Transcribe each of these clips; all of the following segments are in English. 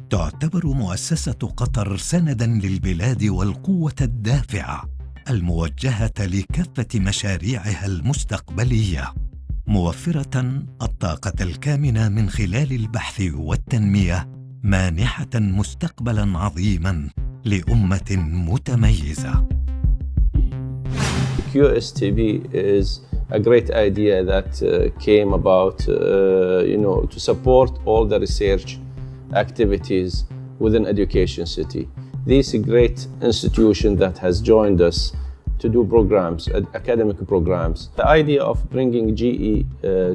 تعتبر مؤسسة قطر سنداً للبلاد والقوة الدافعة الموجهة لكافة مشاريعها المستقبلية، موفرة الطاقة الكامنة من خلال البحث والتنمية، مانحة مستقبلاً عظيماً لأمة متميزة. QSTB is a great idea that came about, to support all the research activities within Education City. This great institution that has joined us to do programs, academic programs. The idea of bringing GE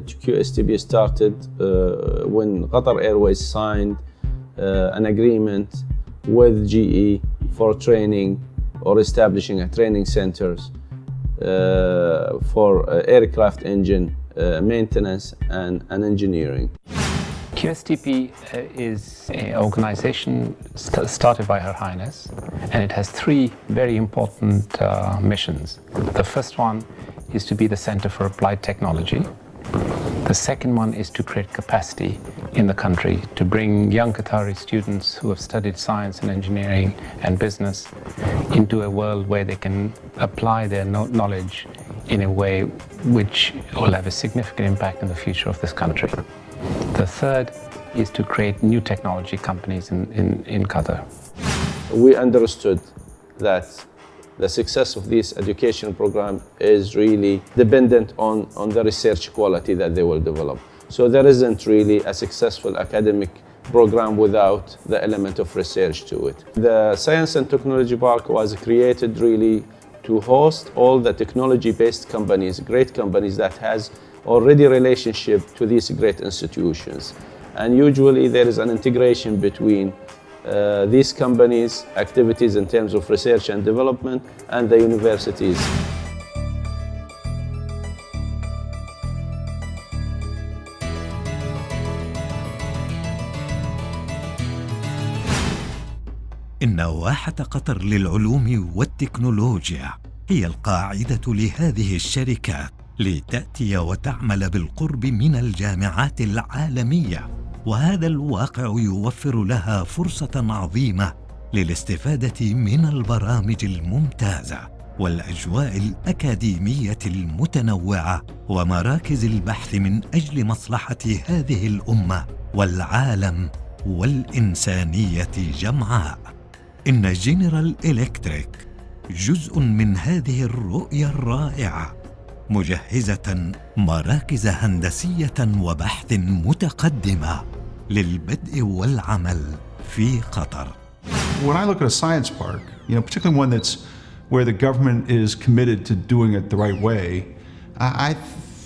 to QSTB started when Qatar Airways signed an agreement with GE for training or establishing a training centers for aircraft engine maintenance and engineering. QSTP is an organization started by Her Highness, and it has three very important missions. The first one is to be the Center for Applied Technology. The second one is to create capacity in the country to bring young Qatari students who have studied science and engineering and business into a world where they can apply their knowledge in a way which will have a significant impact in the future of this country. The third is to create new technology companies in Qatar. We understood that the success of this education program is really dependent on the research quality that they will develop. So there isn't really a successful academic program without the element of research to it. The Science and Technology Park was created really to host all the technology-based companies, great companies that has already relationship to these great institutions. And usually there is an integration between these companies' activities in terms of research and development and the universities. إن واحة قطر للعلوم والتكنولوجيا هي القاعدة لهذه الشركات لتأتي وتعمل بالقرب من الجامعات العالمية، وهذا الواقع يوفر لها فرصة عظيمة للاستفادة من البرامج الممتازة والأجواء الأكاديمية المتنوعة ومراكز البحث من أجل مصلحة هذه الأمة والعالم والإنسانية جمعاء. إن جنرال إلكتريك جزء من هذه الرؤية الرائعة، مجهزة مراكز هندسية وبحث متقدمة للبدء والعمل في قطر. When I look at a science park, particularly one that's where the government is committed to doing it the right way, I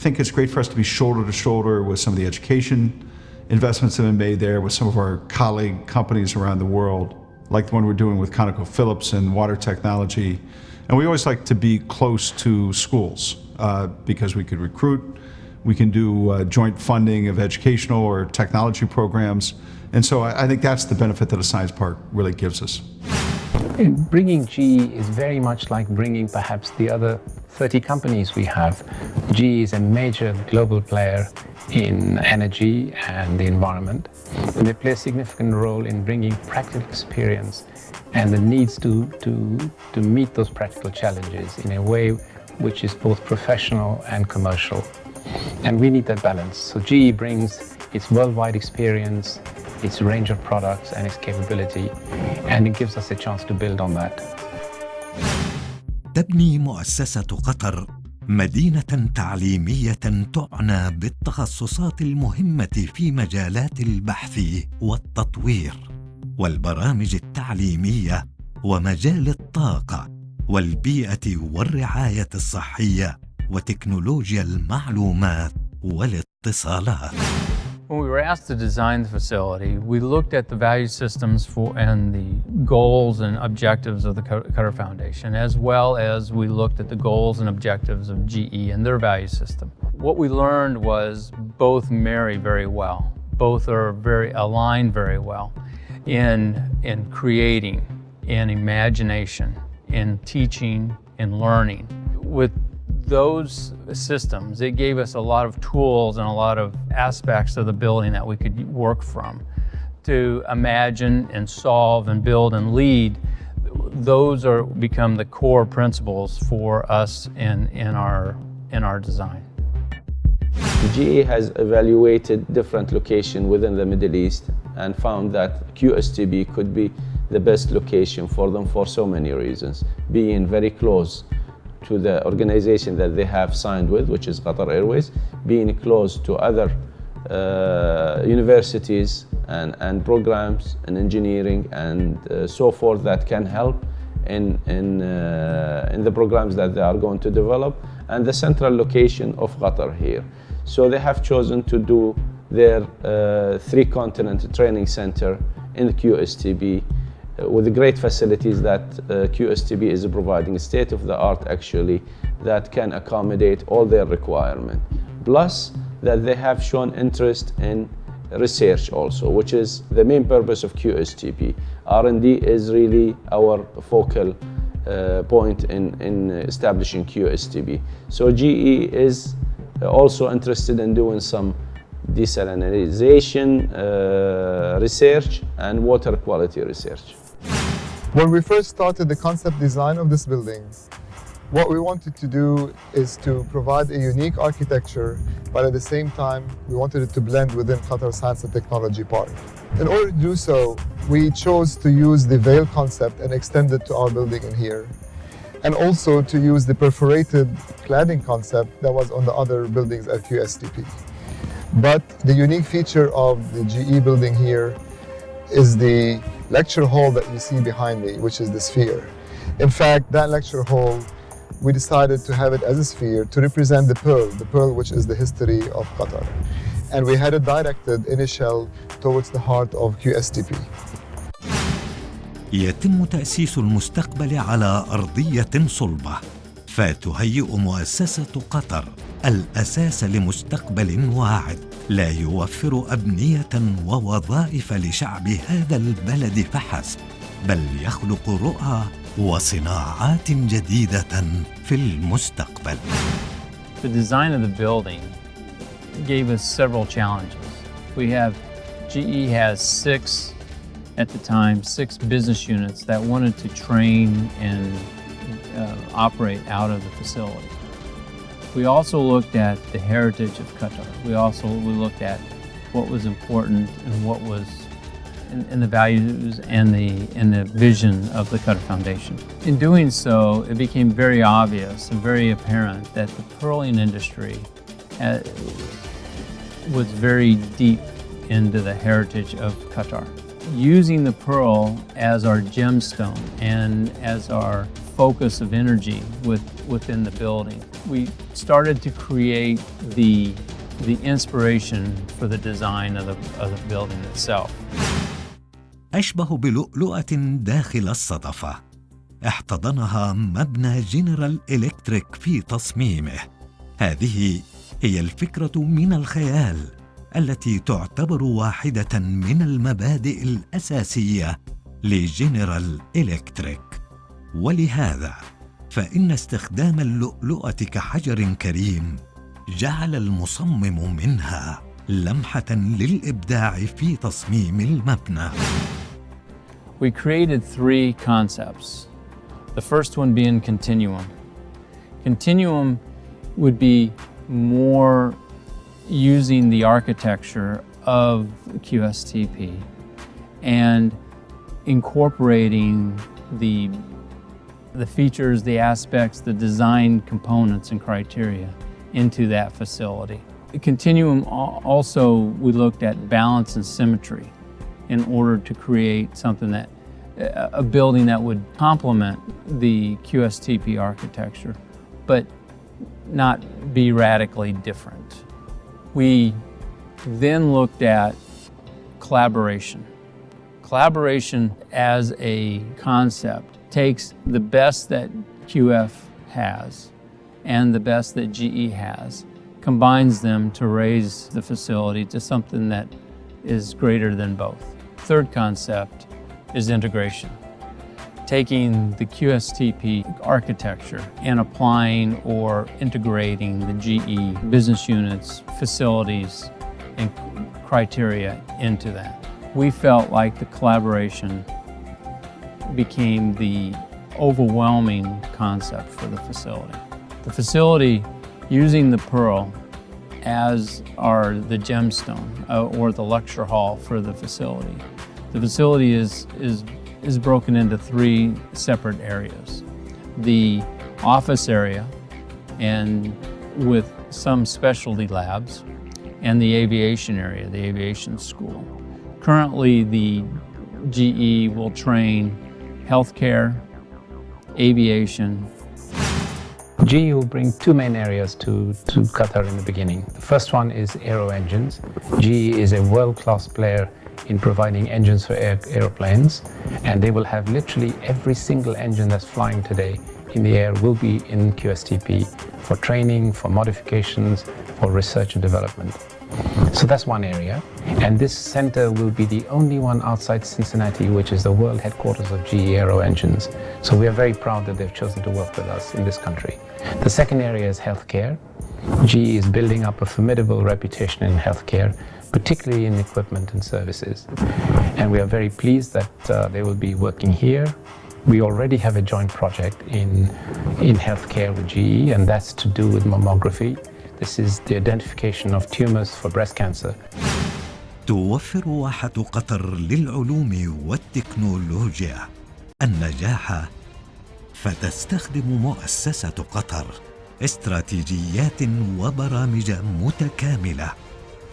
think it's great for us to be shoulder to shoulder with some of the education investments that have been made there with some of our colleague companies around the world, like the one we're doing with ConocoPhillips and water technology. And we always like to be close to schools because we could recruit, we can do joint funding of educational or technology programs. And so I think that's the benefit that a science park really gives us. Bringing GE is very much like bringing perhaps the other 30 companies we have. GE is a major global player in energy and the environment, and they play a significant role in bringing practical experience and the needs to meet those practical challenges in a way which is both professional and commercial. And we need that balance. So GE brings its worldwide experience, its range of products and its capability, and it gives us a chance to build on that. تبني مؤسسة قطر مدينة تعليمية تعنى بالتخصصات المهمة في مجالات البحث والتطوير والبرامج التعليمية ومجال الطاقة والبيئة والرعاية الصحية وتكنولوجيا المعلومات والاتصالات. When we were asked to design the facility, we looked at the value systems and the goals and objectives of the Qatar Foundation, as well as we looked at the goals and objectives of GE and their value system. What we learned was both marry very well. Both are very aligned very well in creating, in imagination, in teaching, in learning. With those systems, it gave us a lot of tools and a lot of aspects of the building that we could work from to imagine and solve and build and lead, those become the core principles for us in our design. GE has evaluated different locations within the Middle East and found that QSTP could be the best location for them for so many reasons, being very close to the organization that they have signed with, which is Qatar Airways, being close to other universities and programs and engineering and so forth that can help in the programs that they are going to develop, and the central location of Qatar here. So they have chosen to do their three-continent training center in the QSTP with the great facilities that QSTP is providing, state-of-the-art actually, that can accommodate all their requirements. Plus that they have shown interest in research also, which is the main purpose of QSTP. R&D is really our focal point in establishing QSTP. So GE is also interested in doing some desalination research and water quality research. When we first started the concept design of this building, what we wanted to do is to provide a unique architecture, but at the same time, we wanted it to blend within Qatar Science and Technology Park. In order to do so, we chose to use the veil concept and extend it to our building in here, and also to use the perforated cladding concept that was on the other buildings at QSTP. But the unique feature of the GE building here is the lecture hall that you see behind me, which is the sphere. In fact, that lecture hall, we decided to have it as a sphere to represent the pearl which is the history of Qatar. And we had it directed in a shell towards the heart of QSTP. يتم تأسيس المستقبل على أرضية صلبة، فتهيئ مؤسسة قطر الأساس لمستقبل واعد لا يوفر أبنية ووظائف لشعب هذا البلد فحسب، بل يخلق رؤى وصناعات جديدة في المستقبل. The design of the building gave us several challenges. GE has at the time, six business units that wanted to train and operate out of the facility. We also looked at the heritage of Qatar. We looked at what was important and what was in the values and the vision of the Qatar Foundation. In doing so, it became very obvious and very apparent that the pearling industry was very deep into the heritage of Qatar. Using the pearl as our gemstone and as our focus of energy within the building, we started to create the inspiration for the design of the building itself. أشبه بلؤلؤة داخل الصدفة، احتضنها مبنى جنرال إلكتريك في تصميمه. هذه هي الفكرة من الخيال التي تعتبر واحدة من المبادئ الأساسية لجنرال إلكتريك. ولهذا فإن استخدام اللؤلؤة كحجر كريم جعل المصمم منها لمحة للإبداع في تصميم المبنى. We created three concepts. The first one being continuum. Continuum would be more using the architecture of QSTP and incorporating the features, the aspects, the design components and criteria into that facility. The continuum also, we looked at balance and symmetry in order to create something a building that would complement the QSTP architecture, but not be radically different. We then looked at collaboration. Collaboration as a concept takes the best that QF has and the best that GE has, combines them to raise the facility to something that is greater than both. Third concept is integration. Taking the QSTP architecture and applying or integrating the GE business units, facilities, and criteria into that. we felt like the collaboration became the overwhelming concept for the facility. The facility using the Pearl as the gemstone or the lecture hall for the facility. The facility is broken into three separate areas. The office area, and with some specialty labs, and the aviation area, the aviation school. Currently, the GE will train healthcare, aviation. GE will bring two main areas to Qatar in the beginning. The first one is aero engines. GE is a world-class player in providing engines for aeroplanes, and they will have literally every single engine that's flying today in the air will be in QSTP for training, for modifications, for research and development. So that's one area, and this center will be the only one outside Cincinnati, which is the world headquarters of GE Aero Engines. So we are very proud that they've chosen to work with us in this country. The second area is healthcare. GE is building up a formidable reputation in healthcare, particularly in equipment and services. And we are very pleased that they will be working here. We already have a joint project in healthcare with GE, and that's to do with mammography. This is the identification of tumors for breast cancer. توفر واحة قطر للعلوم والتكنولوجيا النجاح، فتستخدم مؤسسة قطر استراتيجيات وبرامج متكاملة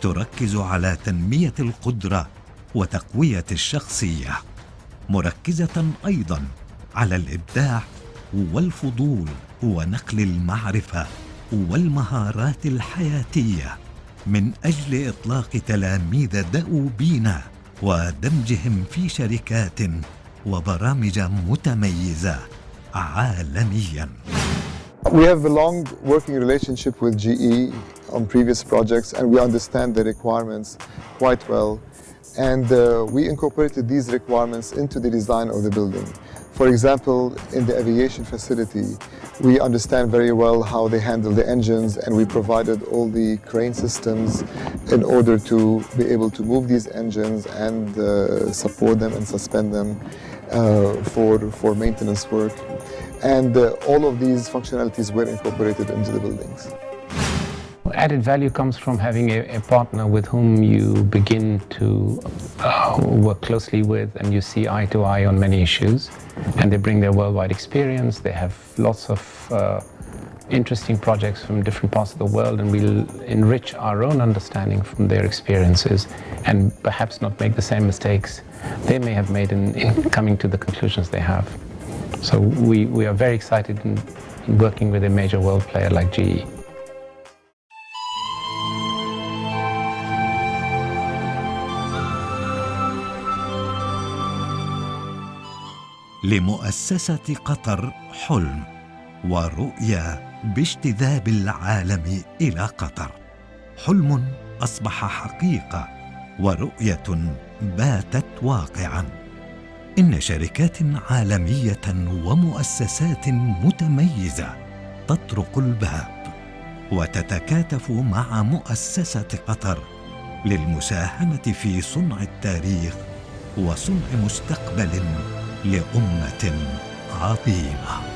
تركز على تنمية القدرة وتقوية الشخصية، مركزة أيضاً على الإبداع والفضول ونقل المعرفة والمهارات الحياتية من أجل إطلاق تلاميذ دؤوبين ودمجهم في شركات وبرامج متميزة عالمياً. We have a long working relationship with GE on previous projects, and we understand the requirements quite well. And we incorporated these requirements into the design of the building. For example, in the aviation facility, we understand very well how they handle the engines, and we provided all the crane systems in order to be able to move these engines and support them and suspend them for maintenance work. And all of these functionalities were incorporated into the buildings. Added value comes from having a partner with whom you begin to work closely with, and you see eye to eye on many issues. And they bring their worldwide experience. They have lots of interesting projects from different parts of the world, and we'll enrich our own understanding from their experiences and perhaps not make the same mistakes they may have made in coming to the conclusions they have. So we are very excited in working with a major world player like GE. لمؤسسة قطر حلم ورؤية باجتذاب العالم إلى قطر، حلم أصبح حقيقة ورؤية باتت واقعاً. إن شركات عالمية ومؤسسات متميزة تطرق الباب وتتكاتف مع مؤسسة قطر للمساهمة في صنع التاريخ وصنع مستقبل لأمة عظيمة.